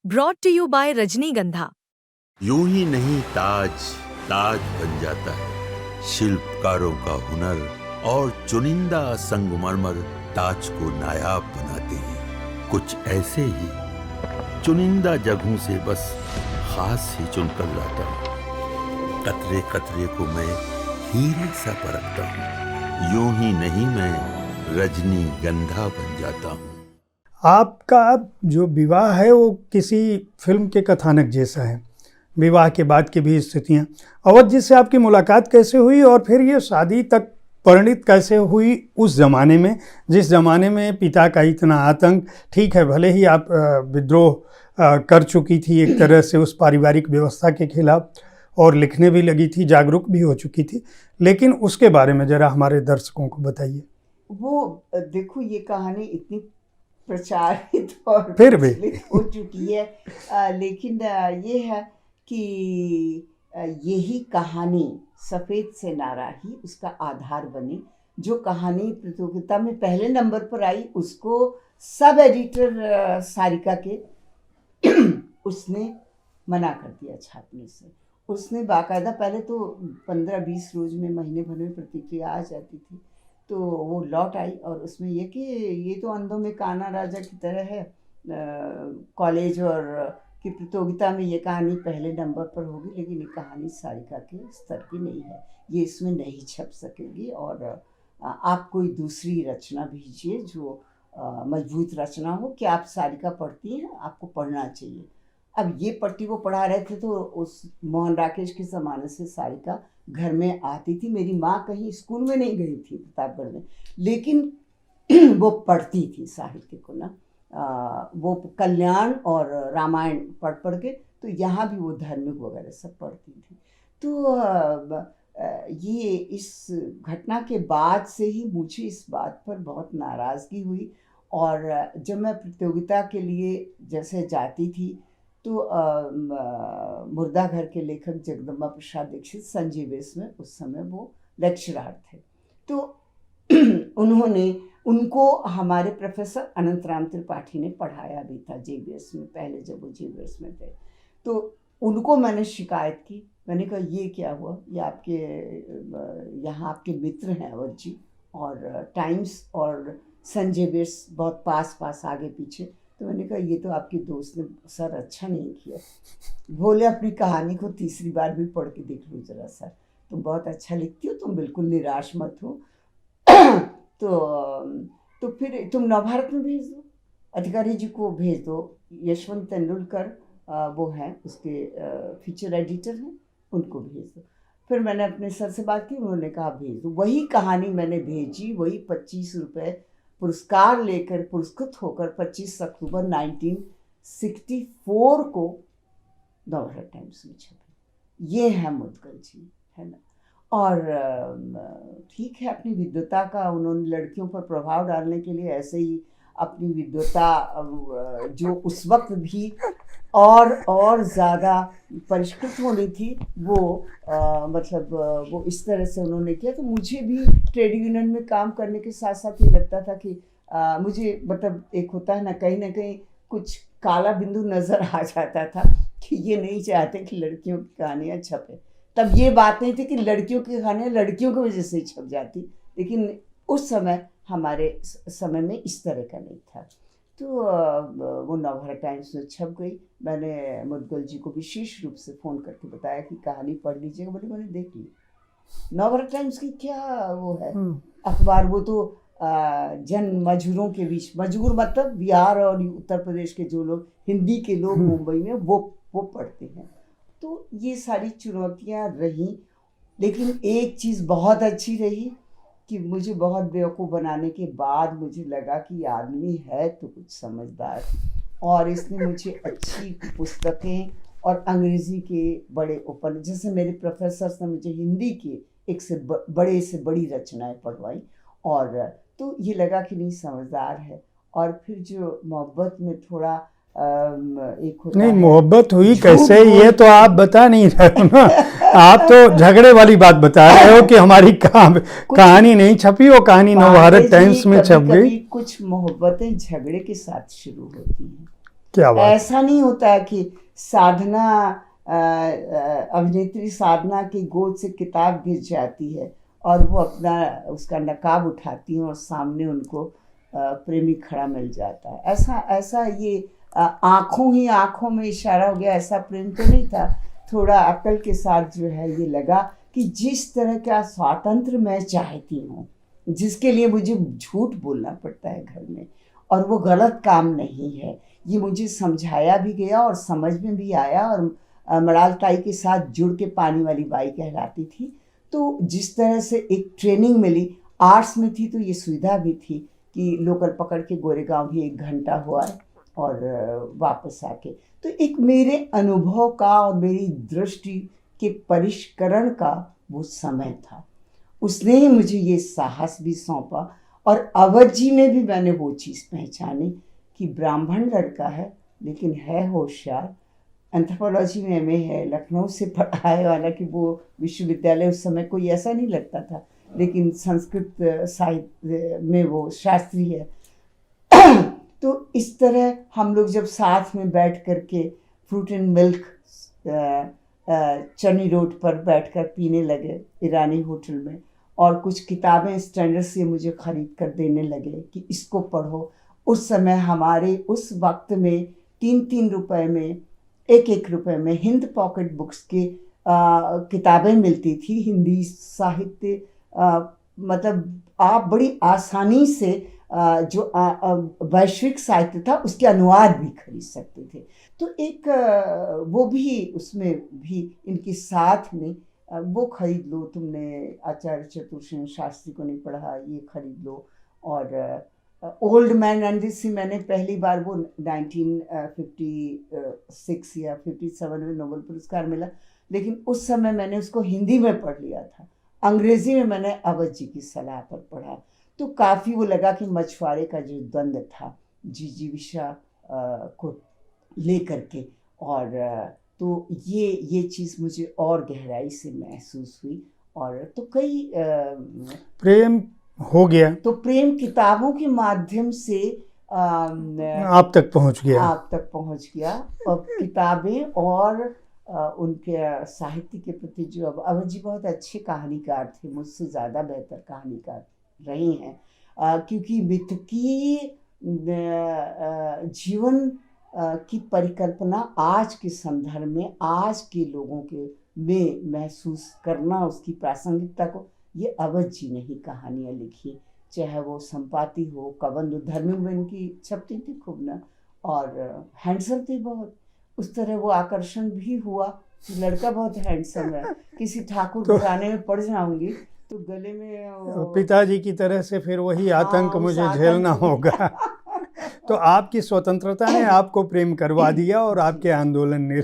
Brought to you bye रजनीगंधा। यूं ही नहीं ताज ताज बन जाता है, शिल्पकारों का हुनर और चुनिंदा संगमरमर ताज को नायाब बनाते हैं। कुछ ऐसे ही चुनिंदा जगहों से बस खास ही चुनकर लाता हूँ। कतरे कतरे को मैं हीरे सा परखता हूँ। यूं ही नहीं मैं रजनीगंधा बन जाता हूँ। आपका जो विवाह है वो किसी फिल्म के कथानक जैसा है। विवाह के बाद की भी स्थितियाँ, अवध जी से आपकी मुलाकात कैसे हुई और फिर ये शादी तक परिणित कैसे हुई उस ज़माने में, जिस ज़माने में पिता का इतना आतंक। ठीक है, भले ही आप विद्रोह कर चुकी थी एक तरह से उस पारिवारिक व्यवस्था के खिलाफ और लिखने भी लगी थी, जागरूक भी हो चुकी थी, लेकिन उसके बारे में ज़रा हमारे दर्शकों को बताइए। वो देखो, ये कहानी इतनी प्रचारित और फिर भी हो चुकी है, लेकिन ये है कि यही कहानी सफ़ेद से नारा ही उसका आधार बनी। जो कहानी प्रतियोगिता में पहले नंबर पर आई उसको सब एडिटर सारिका के उसने मना कर दिया छापने से। उसने बाकायदा, पहले तो 15-20 रोज में, महीने भर में प्रतिक्रिया आ जाती थी, तो वो लौट आई और उसमें ये कि ये तो अंधों में कान्हा राजा की तरह है, कॉलेज और की प्रतियोगिता में ये कहानी पहले नंबर पर होगी, लेकिन ये कहानी सारिका के स्तर की नहीं है, ये इसमें नहीं छप सकेगी और आप कोई दूसरी रचना भेजिए जो मजबूत रचना हो कि आप सारिका पढ़ती हैं, आपको पढ़ना चाहिए। अब ये पट्टी वो पढ़ा रहे थे तो उस मोहन राकेश के ज़माने से सारिका घर में आती थी। मेरी माँ कहीं स्कूल में नहीं गई थी प्रतापगढ़ में, लेकिन वो पढ़ती थी साहित्य को ना। वो कल्याण और रामायण पढ़ पढ़ के, तो यहाँ भी वो धार्मिक वगैरह सब पढ़ती थी। तो ये इस घटना के बाद से ही मुझे इस बात पर बहुत नाराज़गी हुई और जब मैं प्रतियोगिता के लिए जैसे जाती थी तो मुर्दा घर के लेखक जगदम्बा प्रसाद दीक्षित संजय वेस में उस समय वो लेक्चरार थे, तो उनको हमारे प्रोफेसर अनंतराम त्रिपाठी ने पढ़ाया भी था जेवीएस में, पहले जब वो जेवीएस में थे। तो उनको मैंने शिकायत की, मैंने कहा ये क्या हुआ, ये आपके यहाँ आपके मित्र हैं अवध जी और टाइम्स और संजय वेस बहुत पास पास आगे पीछे। तो मैंने कहा ये तो आपके दोस्त ने सर अच्छा नहीं किया। बोले अपनी कहानी को तीसरी बार भी पढ़ के देख लो जरा सर, तुम बहुत अच्छा लिखती हो, तुम बिल्कुल निराश मत हो। तो फिर तुम नवभारत में भेज दो, अधिकारी जी को भेज दो, यशवंत तेंदुलकर वो हैं उसके फीचर एडिटर हैं, उनको भेज दो। फिर मैंने अपने सर से बात की, उन्होंने कहा भेज दो। वही कहानी मैंने भेजी, वही 25 रुपये पुरस्कार लेकर पुरस्कृत होकर 25 अक्टूबर 1964 को नवभारत टाइम्स में छपी। ये है मुदगल जी, है ना। और ठीक है, अपनी विद्वता का उन्होंने लड़कियों पर प्रभाव डालने के लिए ऐसे ही अपनी विद्वता जो उस वक्त भी और ज़्यादा परिष्कृत होनी थी, वो मतलब वो इस तरह से उन्होंने किया। तो मुझे भी ट्रेड यूनियन में काम करने के साथ साथ ये लगता था कि मुझे मतलब एक होता है ना कहीं कुछ काला बिंदु नज़र आ जाता था कि ये नहीं चाहते कि लड़कियों की कहानियाँ छपे। तब ये बात नहीं थी कि लड़कियों की कहानियाँ लड़कियों की वजह से छप जाती, लेकिन उस समय हमारे समय में इस तरह का नहीं था। तो वो नवभारत टाइम्स में छप गई। मैंने मुदगल जी को विशेष रूप से फ़ोन करके बताया कि कहानी पढ़ लीजिएगा। बोले मैंने देख ली। नवभारत टाइम्स की क्या वो है अखबार, वो तो जन मजदूरों के बीच, मजदूर मतलब बिहार और उत्तर प्रदेश के जो लोग, हिंदी के लोग मुंबई में वो पढ़ते हैं। तो ये सारी चुनौतियाँ रहीं, लेकिन एक चीज़ बहुत अच्छी रही कि मुझे बहुत बेवकूफ़ बनाने के बाद मुझे लगा कि आदमी है तो कुछ समझदार, और इसने मुझे अच्छी पुस्तकें और अंग्रेज़ी के बड़े उपन्यास, जैसे मेरे प्रोफेसर ने मुझे हिंदी की एक से बड़े से बड़ी रचनाएं पढ़वाई, और तो ये लगा कि नहीं समझदार है। और फिर जो मोहब्बत में थोड़ा एक होता नहीं, है, मोहब्बत हुई कैसे ये तो आप बता नहीं रहे हो ना। आप तो झगड़े वाली बात बता रहे हो कि हमारी कहानी नहीं छपी, वो कहानी नवभारत टाइम्स में छप गई। कुछ मोहब्बतें झगड़े के साथ शुरू होती हैं, क्या बात। ऐसा नहीं होता है कि साधना अभिनेत्री साधना की गोद से किताब गिर जाती है और वो अपना उसका नकाब उठाती हैं और सामने उनको प्रेमी खड़ा मिल जाता है। ऐसा ऐसा ये आँखों ही आँखों में इशारा हो गया, ऐसा प्रेम तो नहीं था। थोड़ा अक्ल के साथ जो है ये लगा कि जिस तरह का स्वातंत्र मैं चाहती हूँ, जिसके लिए मुझे झूठ बोलना पड़ता है घर में, और वो गलत काम नहीं है, ये मुझे समझाया भी गया और समझ में भी आया। और मड़ाल ताई के साथ जुड़ के पानी वाली बाई कहलाती थी। तो जिस तरह से एक ट्रेनिंग मिली, आर्ट्स में थी तो ये सुविधा भी थी कि लोकल पकड़ के गोरेगांव ही 1 घंटा हुआ है और वापस आके, तो एक मेरे अनुभव का और मेरी दृष्टि के परिष्करण का वो समय था। उसने ही मुझे ये साहस भी सौंपा। और अवध जी में भी मैंने वो चीज़ पहचानी कि ब्राह्मण लड़का है लेकिन है होशियार, एंथ्रोपोलॉजी में एमए है, लखनऊ से पढ़ा है, हालांकि वो विश्वविद्यालय उस समय कोई ऐसा नहीं लगता था, लेकिन संस्कृत साहित्य में वो शास्त्री है। तो इस तरह हम लोग जब साथ में बैठ कर के fruit and milk Channi road पर बैठकर पीने लगे ईरानी होटल में, और कुछ किताबें स्टैंडर्ड से मुझे खरीद कर देने लगे कि इसको पढ़ो। उस समय हमारे उस वक्त में 3-3 रुपए में, 1-1 रुपए में हिंद पॉकेट बुक्स की किताबें मिलती थी। हिंदी साहित्य मतलब आप बड़ी आसानी से जो वैश्विक साहित्य था उसके अनुवाद भी खरीद सकते थे। तो एक वो भी, उसमें भी इनके साथ में वो खरीद लो, तुमने आचार्य चतुर्सेन शास्त्री को नहीं पढ़ा, ये खरीद लो। और ओल्ड मैन एंड द सी मैंने पहली बार वो 1956 या 57 में नोबेल पुरस्कार मिला, लेकिन उस समय मैंने उसको हिंदी में पढ़ लिया था। अंग्रेजी में मैंने अवध जी की सलाह पर पढ़ा, तो काफ़ी वो लगा कि मछुआरे का जो द्वंद्व था जीविका को लेकर के, और तो ये चीज़ मुझे और गहराई से महसूस हुई। और तो कई प्रेम हो गया, तो प्रेम किताबों के माध्यम से आप तक पहुंच गया। और किताबें और उनके साहित्य के प्रति जो, अब अवध जी बहुत अच्छे कहानीकार थे, मुझसे ज़्यादा बेहतर कहानीकार रही हैं, क्योंकि मिथकी जीवन की परिकल्पना आज के संदर्भ में, आज के लोगों के में महसूस करना उसकी प्रासंगिकता को, ये अवध जी ने ही कहानियाँ लिखी। चाहे वो संपाति हो, कबंध, धर्मेंद्र की छपती थी खूब ना, और हैंडसम थे बहुत। उस तरह वो आकर्षण भी हुआ कि लड़का बहुत हैंडसम है, किसी ठाकुर घराने में पड़ जाऊंगी तो गले में पिताजी की तरह से फिर वही आतंक मुझे झेलना होगा। तो आपकी स्वतंत्रता ने आपको प्रेम करवा दिया और आपके आंदोलन ने